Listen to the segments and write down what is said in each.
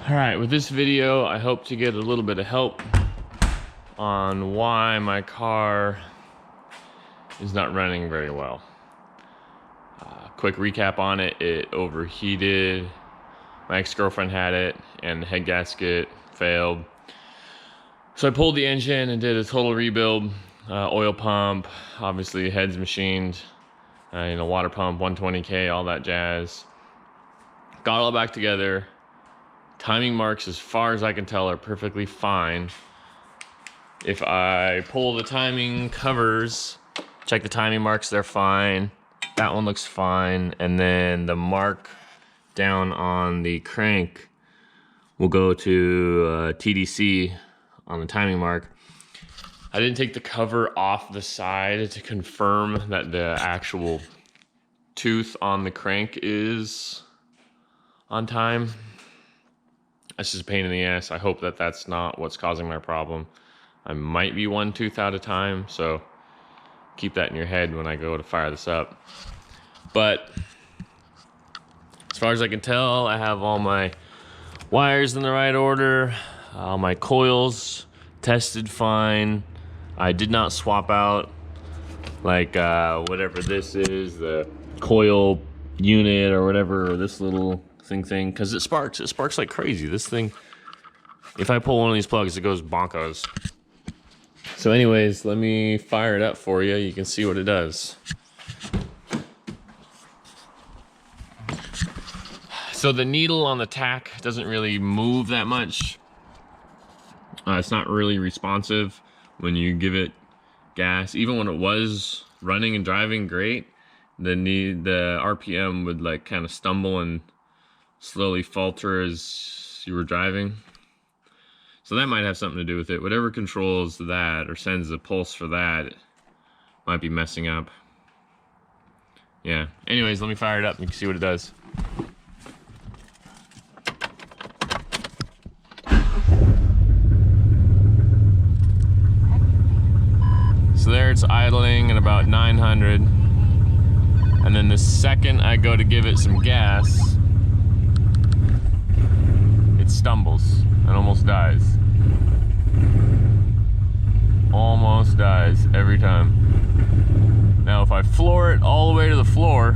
All right, with this video, I hope to get a little bit of help on why my car is not running very well. Quick recap on it: it overheated. My ex-girlfriend had it, and the head gasket failed. So I pulled the engine and did a total rebuild. Oil pump, obviously heads machined, water pump, 120K, all that jazz. Got it all back together. Timing marks, as far as I can tell, are perfectly fine. If I pull the timing covers, check the timing marks, they're fine. That one looks fine. And then the mark down on the crank will go to TDC on the timing mark. I didn't take the cover off the side to confirm that the actual tooth on the crank is on time. That's just a pain in the ass. I hope that that's not what's causing my problem. I might be one tooth out of time, so keep that in your head when I go to fire this up. But as far as I can tell, I have all my wires in the right order, all my coils tested fine. I did not swap out like whatever this is, the coil unit or whatever, or this little thing, because it sparks like crazy. This thing, if I pull one of these plugs, it goes bonkers. So anyways, let me fire it up for you. You can see what it does. So the needle on the Tach doesn't really move that much. It's not really responsive when you give it gas. Even when it was running and driving great, the RPM would like kind of stumble and slowly falter as you were driving. So that might have something to do with it. Whatever controls that or sends the pulse for that might be messing up. Yeah. Anyways, let me fire it up and you can see what it does. So there it's idling at about 900. And then the second I go to give it some gas, it stumbles and almost dies. Almost dies every time. Now if I floor it all the way to the floor,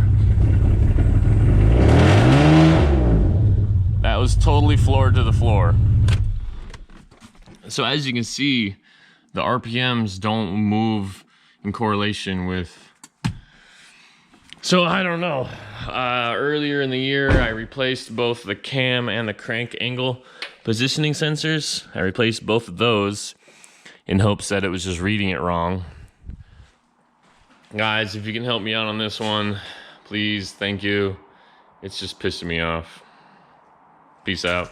that was totally floored to the floor. So as you can see, the RPMs don't move in correlation with. So I don't know. Earlier in the year, I replaced both the cam and the crank angle positioning sensors. I replaced both of those in hopes that it was just reading it wrong. Guys, if you can help me out on this one, please, thank you. It's just pissing me off. Peace out.